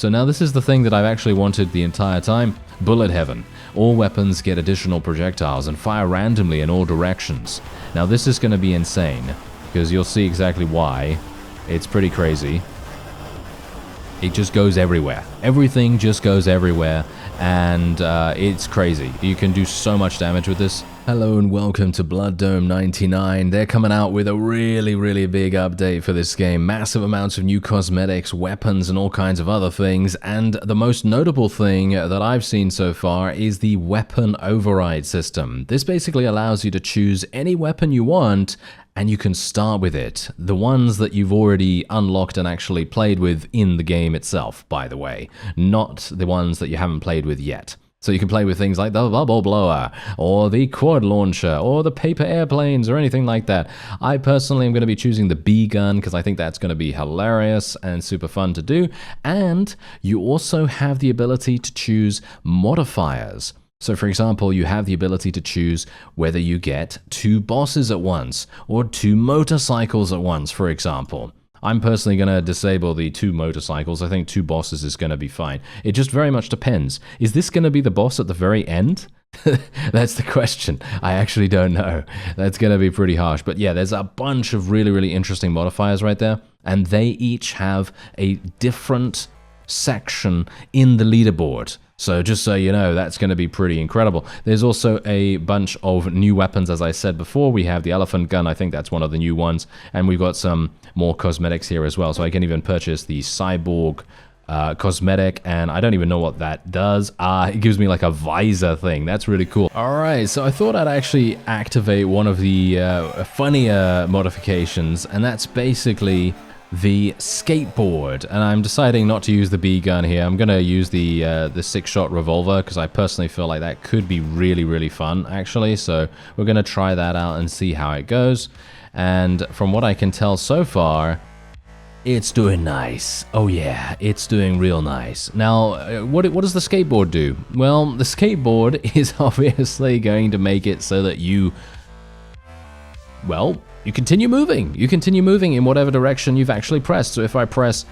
So now this is the thing that I've actually wanted the entire time. Bullet Heaven. All weapons get additional projectiles and fire randomly in all directions. Now this is going to be insane, because you'll see exactly why. It's pretty crazy. It just goes everywhere. Everything just goes everywhere, and it's crazy. You can do so much damage with this. Hello and welcome to BLOODDOME99. They're coming out with a really big update for this game. Massive amounts of new cosmetics, weapons, and all kinds of other things. And the most notable thing that I've seen so far is the weapon override system. This basically allows you to choose any weapon you want, and you can start with it. The ones that you've already unlocked and actually played with in the game itself, by the way. Not the ones that you haven't played with yet. So you can play with things like the bubble blower, or the quad launcher, or the paper airplanes, or anything like that. I personally am going to be choosing the B gun, because I think that's going to be hilarious and super fun to do. And you also have the ability to choose modifiers. So for example, you have the ability to choose whether you get 2 bosses at once, or 2 motorcycles at once, for example. I'm personally going to disable the 2 motorcycles. I think 2 bosses is going to be fine. It just very much depends. Is this going to be the boss at the very end? That's the question. I actually don't know. That's going to be pretty harsh. But yeah, there's a bunch of really interesting modifiers right there. And they each have a different section in the leaderboard. So just so you know, that's going to be pretty incredible. There's also a bunch of new weapons, as I said before. We have the elephant gun, I think that's one of the new ones. And we've got some more cosmetics here as well. So I can even purchase the cyborg cosmetic, and I don't even know what that does. It gives me like a visor thing. That's really cool. Alright, so I thought I'd actually activate one of the funnier modifications, and that's basically the skateboard. And I'm deciding not to use the B gun here. I'm gonna use the 6-shot revolver, because I personally feel like that could be really fun actually. So we're gonna try that out and see how it goes. And from what I can tell so far, it's doing nice. Oh yeah, it's doing real nice. Now, what does the skateboard do? Well, the skateboard is obviously going to make it so that you continue moving. You continue moving in whatever direction you've actually pressed. So if I press,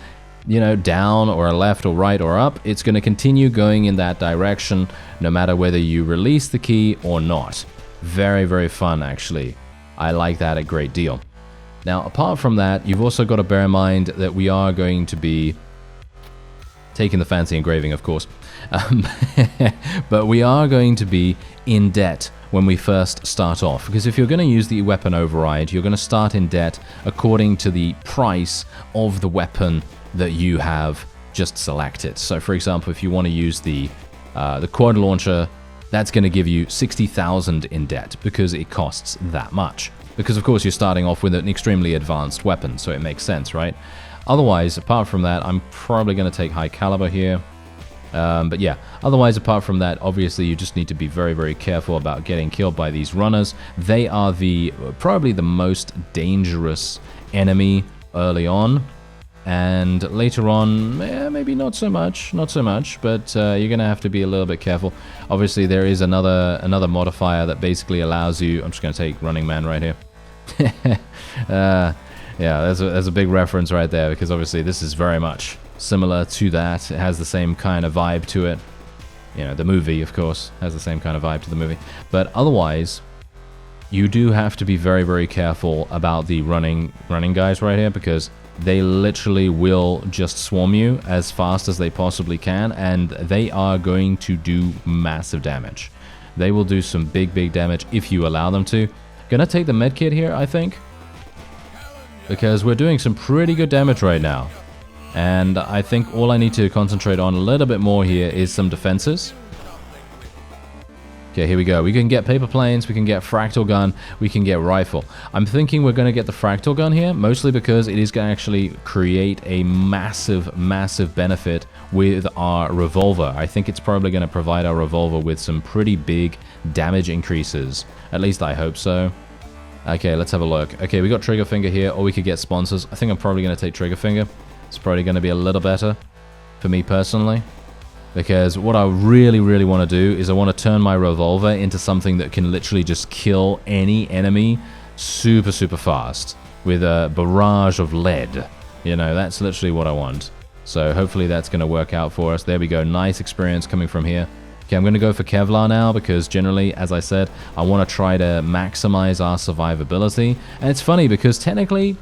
down or left or right or up, it's going to continue going in that direction no matter whether you release the key or not. Very fun, actually. I like that a great deal. Now, apart from that, you've also got to bear in mind that we are going to be taking the fancy engraving, of course. But we are going to be in debt when we first start off, because if you're going to use the weapon override, you're going to start in debt according to the price of the weapon that you have just selected. So for example, if you want to use the quad launcher, that's going to give you 60,000 in debt because it costs that much. Because of course you're starting off with an extremely advanced weapon, so it makes sense, right? Otherwise, apart from that, I'm probably going to take high caliber here. But yeah, otherwise, apart from that, obviously you just need to be very careful about getting killed by these runners. They are probably the most dangerous enemy early on, and later on, maybe not so much, but you're gonna have to be a little bit careful. Obviously, there is another modifier that basically allows you. I'm just gonna take Running Man right here. Yeah, there's a big reference right there, because obviously this is very much similar to that. It has the same kind of vibe to it. The movie, of course, has the same kind of vibe to the movie. But otherwise, you do have to be very careful about the running guys right here, because they literally will just swarm you as fast as they possibly can, and they are going to do massive damage. They will do some big damage if you allow them to. Gonna take the medkit here, I think, because we're doing some pretty good damage right now. And I think all I need to concentrate on a little bit more here is some defenses. Okay, here we go. We can get paper planes, we can get fractal gun, we can get rifle. I'm thinking we're going to get the fractal gun here, mostly because it is going to actually create a massive benefit with our revolver. I think it's probably going to provide our revolver with some pretty big damage increases. At least I hope so. Okay, let's have a look. Okay, we got trigger finger here, or we could get sponsors. I think I'm probably going to take trigger finger. It's probably going to be a little better for me personally, because what I really want to do is I want to turn my revolver into something that can literally just kill any enemy super fast with a barrage of lead. That's literally what I want. So hopefully that's going to work out for us. There we go. Nice experience coming from here. Okay, I'm going to go for Kevlar now because generally, as I said, I want to try to maximize our survivability. And it's funny because technically,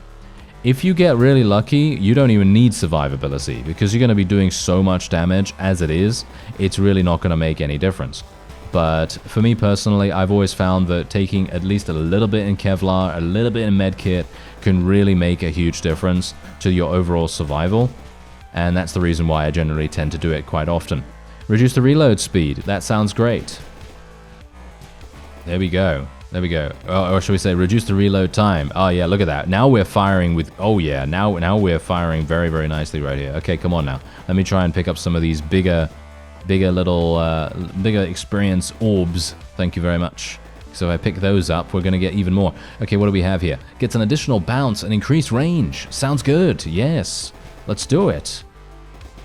if you get really lucky, you don't even need survivability because you're going to be doing so much damage as it is. It's really not going to make any difference. But for me personally, I've always found that taking at least a little bit in Kevlar, a little bit in medkit can really make a huge difference to your overall survival. And that's the reason why I generally tend to do it quite often. Reduce the reload speed. That sounds great. There we go. There we go. Or should we say reduce the reload time? Oh yeah, look at that. Now we're firing with... Oh yeah, now we're firing very, very nicely right here. Okay, come on now. Let me try and pick up some of these bigger experience orbs. Thank you very much. So if I pick those up, we're going to get even more. Okay, what do we have here? Gets an additional bounce and increased range. Sounds good. Yes. Let's do it.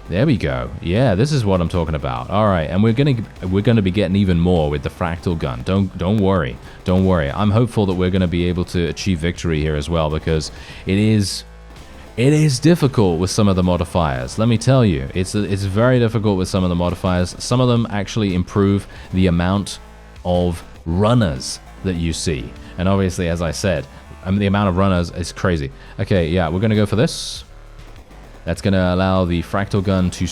There we go. Yeah, this is what I'm talking about. All right, and we're gonna be getting even more with the fractal gun. Don't worry. Don't worry. I'm hopeful that we're gonna be able to achieve victory here as well because it is difficult with some of the modifiers. Let me tell you, it's very difficult with some of the modifiers. Some of them actually improve the amount of runners that you see, and obviously, as I said, the amount of runners is crazy. Okay, yeah, we're gonna go for this. That's going to allow the fractal gun to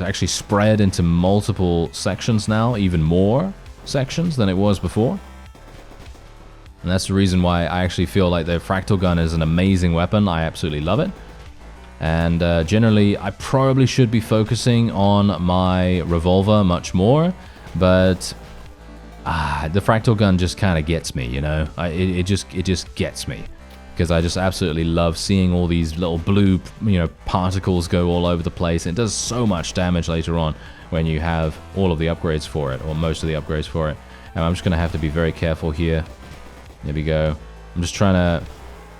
actually spread into multiple sections now, even more sections than it was before. And that's the reason why I actually feel like the fractal gun is an amazing weapon. I absolutely love it. And generally, I probably should be focusing on my revolver much more, but the fractal gun just kind of gets me, you know? It just gets me. Because I just absolutely love seeing all these little blue, particles go all over the place. It does so much damage later on when you have all of the upgrades for it, or most of the upgrades for it. And I'm just going to have to be very careful here. There we go. I'm just trying to...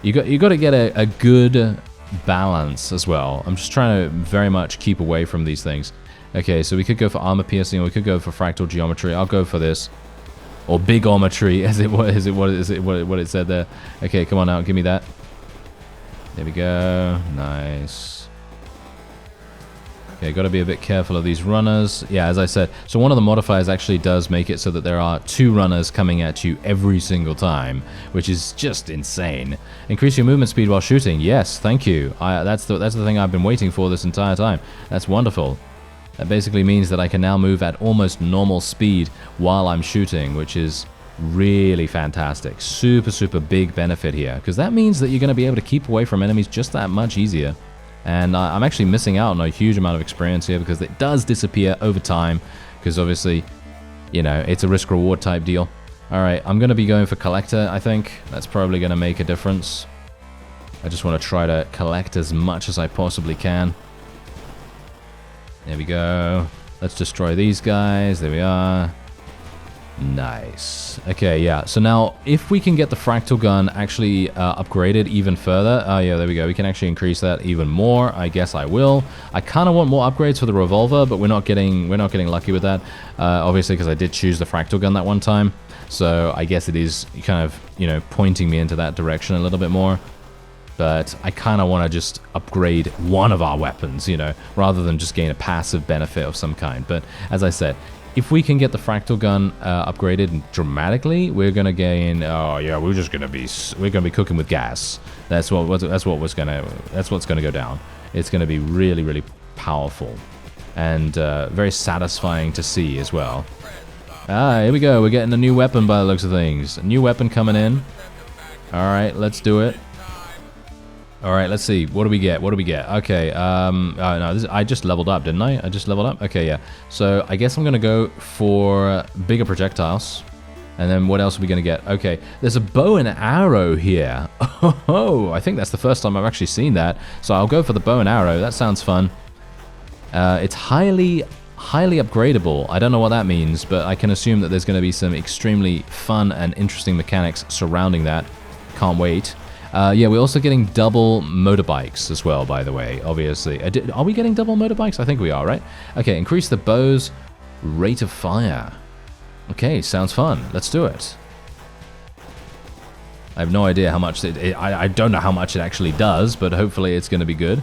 You got to get a good balance as well. I'm just trying to very much keep away from these things. Okay, so we could go for armor piercing, or we could go for fractal geometry. I'll go for this. Or bigometry, what it said there. Okay, come on now, give me that. There we go. Nice. Okay, got to be a bit careful of these runners. Yeah, as I said, so one of the modifiers actually does make it so that there are 2 runners coming at you every single time, which is just insane. Increase your movement speed while shooting. Yes, thank you. That's the thing I've been waiting for this entire time. That's wonderful. That basically means that I can now move at almost normal speed while I'm shooting, which is really fantastic. Super, super big benefit here, because that means that you're going to be able to keep away from enemies just that much easier. And I'm actually missing out on a huge amount of experience here because it does disappear over time, because obviously, it's a risk-reward type deal. All right, I'm going to be going for Collector, I think. That's probably going to make a difference. I just want to try to collect as much as I possibly can. There we go. Let's destroy these guys. There we are. Nice. Okay, yeah. So now, if we can get the fractal gun actually upgraded even further... Oh, yeah, there we go. We can actually increase that even more. I guess I will. I kind of want more upgrades for the revolver, but we're not getting lucky with that. Obviously, because I did choose the fractal gun that one time. So I guess it is kind of, pointing me into that direction a little bit more. But I kind of want to just upgrade one of our weapons, rather than just gain a passive benefit of some kind. But as I said, if we can get the fractal gun upgraded dramatically, we're gonna gain. Oh yeah, we're gonna be cooking with gas. That's what's gonna go down. It's gonna be really, really powerful and very satisfying to see as well. Here we go. We're getting a new weapon by the looks of things. A new weapon coming in. All right, let's do it. All right, let's see. What do we get? Okay. No, I just leveled up, didn't I? I just leveled up? Okay, yeah. So I guess I'm going to go for bigger projectiles. And then what else are we going to get? Okay, there's a bow and arrow here. Oh, I think that's the first time I've actually seen that. So I'll go for the bow and arrow. That sounds fun. It's highly upgradable. I don't know what that means, but I can assume that there's going to be some extremely fun and interesting mechanics surrounding that. Can't wait. Yeah, we're also getting double motorbikes as well, by the way, obviously. Are we getting double motorbikes? I think we are, right? Okay, increase the bow's rate of fire. Okay, sounds fun. Let's do it. I have no idea how much I don't know how much it actually does, but hopefully it's going to be good.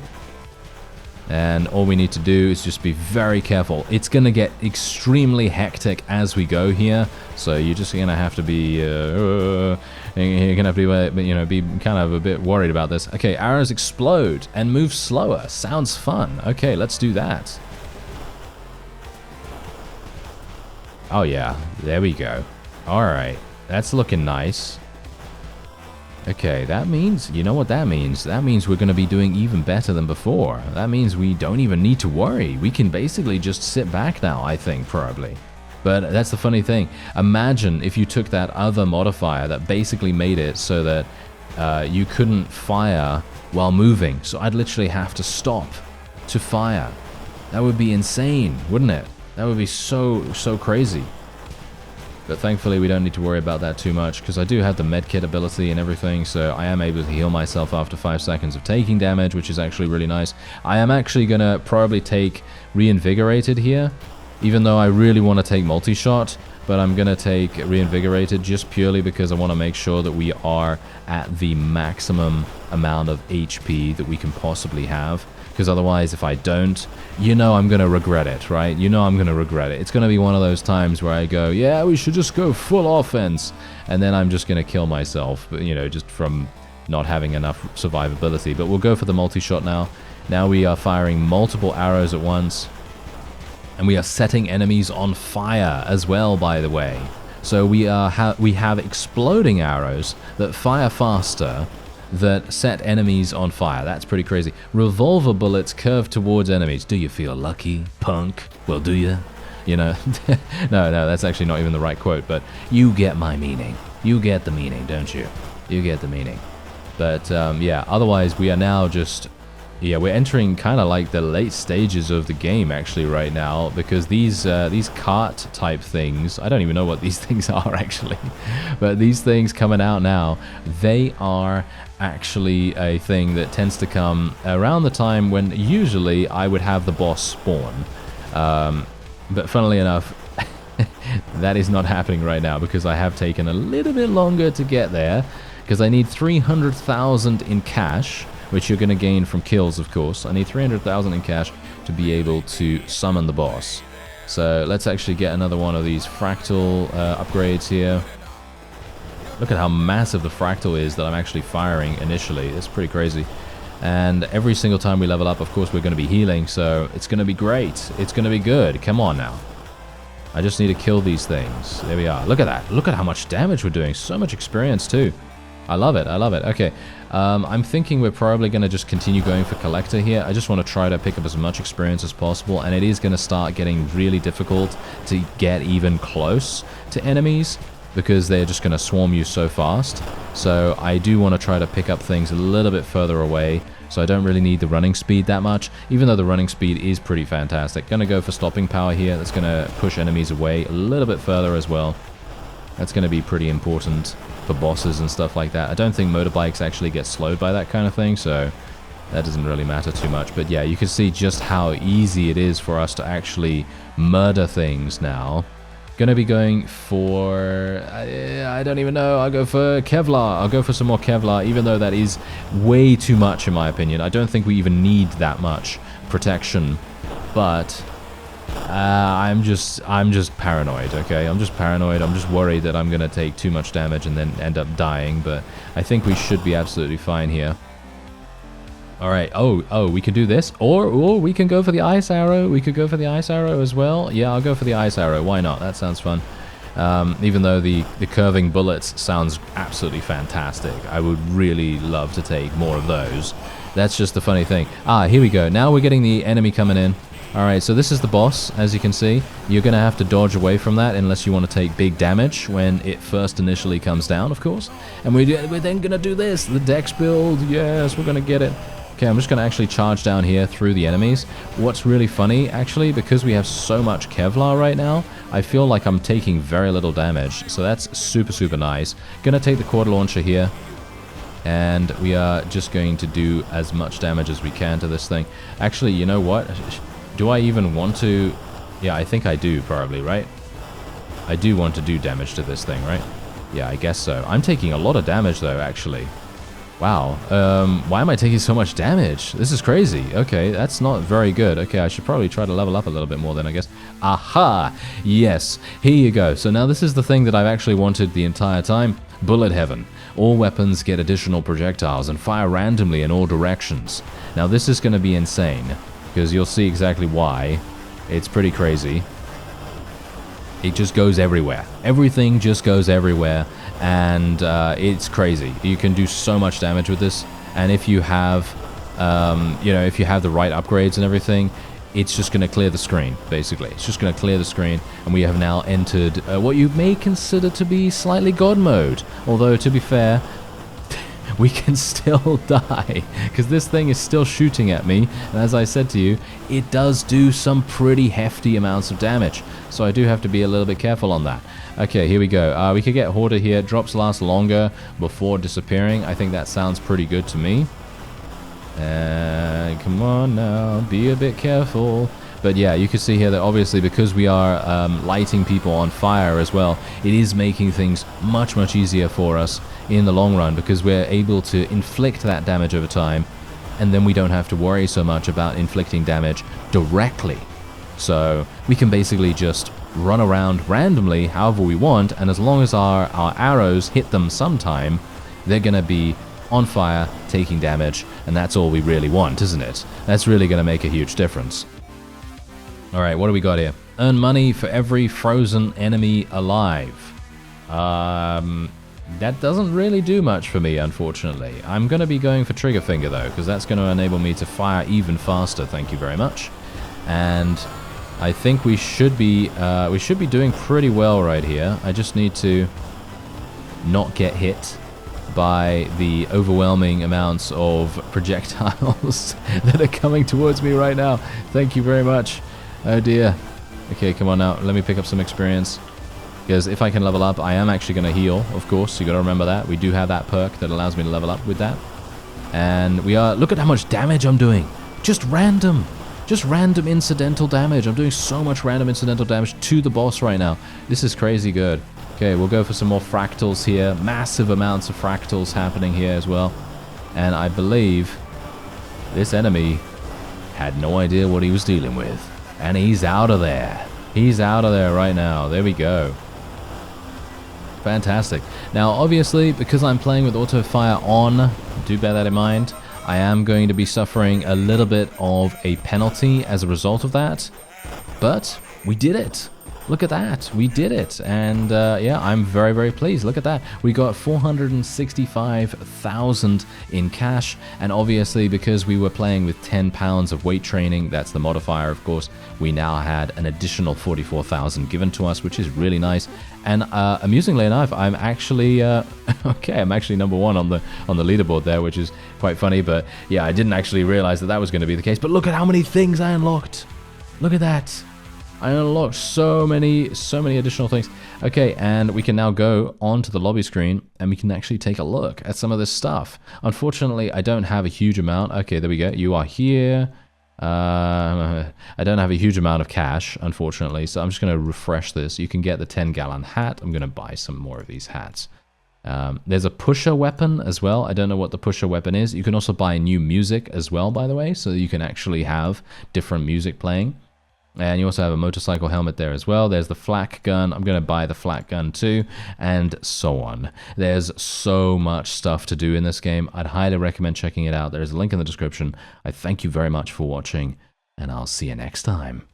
And all we need to do is just be very careful. It's going to get extremely hectic as we go here. So you're just going to have to be, you're going to have to be, be kind of a bit worried about this. Okay, arrows explode and move slower. Sounds fun. Okay, let's do that. Oh yeah, there we go. All right, that's looking nice. Okay, that means, you know what that means? That means we're going to be doing even better than before. That means we don't even need to worry. We can basically just sit back now, I think, probably. But that's the funny thing. Imagine if you took that other modifier that basically made it so that you couldn't fire while moving. So I'd literally have to stop to fire. That would be insane, wouldn't it? That would be so crazy. But thankfully we don't need to worry about that too much, because I do have the medkit ability and everything, so I am able to heal myself after 5 seconds of taking damage, which is actually really nice. I am actually going to probably take Reinvigorated here, even though I really want to take Multi-Shot, but I'm going to take Reinvigorated just purely because I want to make sure that we are at the maximum amount of HP that we can possibly have. Because otherwise, if I don't, I'm going to regret it, right? I'm going to regret it. It's going to be one of those times where I go, yeah, we should just go full offense. And then I'm just going to kill myself, just from not having enough survivability. But we'll go for the multi-shot now. Now we are firing multiple arrows at once. And we are setting enemies on fire as well, by the way. So we have exploding arrows that fire faster, that set enemies on fire. That's pretty crazy. Revolver bullets curve towards enemies. Do you feel lucky, punk? Well, do you? No, that's actually not even the right quote, but you get my meaning. You get the meaning, don't you? You get the meaning. But yeah, otherwise we are now just... Yeah, we're entering kind of like the late stages of the game actually right now, because these cart type things, I don't even know what these things are actually, but these things coming out now, they are actually a thing that tends to come around the time when usually I would have the boss spawn. But funnily enough, that is not happening right now because I have taken a little bit longer to get there, because I need 300,000 in cash, which you're going to gain from kills, of course. I need 300,000 in cash to be able to summon the boss. So let's actually get another one of these fractal upgrades here. Look at how massive the fractal is that I'm actually firing initially. It's pretty crazy. And every single time we level up, of course, we're going to be healing, so it's going to be great. It's going to be good. Come on now. I just need to kill these things. There we are. Look at that. Look at how much damage we're doing. So much experience, too. I love it. I love it. Okay. I'm thinking we're probably going to just continue going for Collector here. I just want to try to pick up as much experience as possible, and it is going to start getting really difficult to get even close to enemies because they're just going to swarm you so fast. So I do want to try to pick up things a little bit further away, so I don't really need the running speed that much, even though the running speed is pretty fantastic. Going to go for stopping power here. That's going to push enemies away a little bit further as well. That's going to be pretty important for bosses and stuff like that. I don't think motorbikes actually get slowed by that kind of thing, so that doesn't really matter too much. But yeah, you can see just how easy it is for us to actually murder things now. Gonna be going for... I don't even know. I'll go for Kevlar. I'll go for some more Kevlar, even though that is way too much in my opinion. I don't think we even need that much protection, but... I'm just paranoid, okay? I'm just paranoid. I'm just worried that I'm gonna take too much damage and then end up dying, but I think we should be absolutely fine here. Alright, oh, we can do this, or we can go for the ice arrow. We could go for the ice arrow as well. Yeah, I'll go for the ice arrow. Why not? That sounds fun. Even though the curving bullets sounds absolutely fantastic. I would really love to take more of those. That's just the funny thing. Ah, here we go. Now we're getting the enemy coming in. Alright, so this is the boss, as you can see. You're going to have to dodge away from that unless you want to take big damage when it first initially comes down, of course. And we're then going to do this, the dex build. Yes, we're going to get it. Okay, I'm just going to actually charge down here through the enemies. What's really funny, actually, because we have so much Kevlar right now, I feel like I'm taking very little damage. So that's super, super nice. Going to take the quarter launcher here. And we are just going to do as much damage as we can to this thing. Actually, you know what? Do I even want to... Yeah, I think I do, probably, right? I do want to do damage to this thing, right? Yeah, I guess so. I'm taking a lot of damage, though, actually. Wow. Why am I taking so much damage? This is crazy. Okay, that's not very good. Okay, I should probably try to level up a little bit more then, I guess. Aha! Yes, here you go. So now this is the thing that I've actually wanted the entire time. Bullet Heaven. All weapons get additional projectiles and fire randomly in all directions. Now this is going to be insane, because you'll see exactly why. It's pretty crazy. It just goes everywhere. Everything just goes everywhere, and it's crazy. You can do so much damage with this, and if you have, if you have the right upgrades and everything, it's just going to clear the screen, basically. It's just going to clear the screen, and we have now entered what you may consider to be slightly God mode. Although, to be fair, we can still die, because this thing is still shooting at me, and as I said to you, it does do some pretty hefty amounts of damage, so I do have to be a little bit careful on that. Okay, here we go. We could get Hoarder here. Drops last longer before disappearing. I think that sounds pretty good to me. Come on now, be a bit careful. But yeah, you can see here that obviously because we are lighting people on fire as well, it is making things much, much easier for us in the long run, because we're able to inflict that damage over time, and then we don't have to worry so much about inflicting damage directly. So we can basically just run around randomly however we want, and as long as our arrows hit them sometime, they're going to be on fire, taking damage, and that's all we really want, isn't it? That's really going to make a huge difference. Alright, what do we got here? Earn money for every frozen enemy alive. That doesn't really do much for me, unfortunately. I'm going to be going for Trigger Finger, though, because that's going to enable me to fire even faster, thank you very much. And I think we should be doing pretty well right here. I just need to not get hit by the overwhelming amounts of projectiles that are coming towards me right now. Thank you very much. Oh dear. Okay, come on now. Let me pick up some experience. Because if I can level up, I am actually going to heal, of course. You got to remember that. We do have that perk that allows me to level up with that. And we are... Look at how much damage I'm doing. Just random incidental damage. I'm doing so much random incidental damage to the boss right now. This is crazy good. Okay, we'll go for some more fractals here. Massive amounts of fractals happening here as well. And I believe this enemy had no idea what he was dealing with. And he's out of there. He's out of there right now. There we go. Fantastic. Now, obviously, because I'm playing with auto fire on, do bear that in mind, I am going to be suffering a little bit of a penalty as a result of that. But we did it. Look at that. We did it. And yeah, I'm very, very pleased. Look at that. We got 465,000 in cash. And obviously, because we were playing with 10 pounds of weight training, that's the modifier, of course, we now had an additional 44,000 given to us, which is really nice. And amusingly enough, I'm actually okay. I'm actually number one on the leaderboard there, which is quite funny. But yeah, I didn't actually realize that was going to be the case. But look at how many things I unlocked. Look at that. I unlocked so many additional things. Okay, and we can now go onto the lobby screen and we can actually take a look at some of this stuff. Unfortunately, I don't have a huge amount. Okay, there we go. You are here. I don't have a huge amount of cash, unfortunately, so I'm just going to refresh this. You can get the 10-gallon hat. I'm going to buy some more of these hats. There's a pusher weapon as well. I don't know what the pusher weapon is. You can also buy new music as well, by the way, so you can actually have different music playing. And you also have a motorcycle helmet there as well. There's the flak gun. I'm going to buy the flak gun too, and so on. There's so much stuff to do in this game. I'd highly recommend checking it out. There's a link in the description. I thank you very much for watching, and I'll see you next time.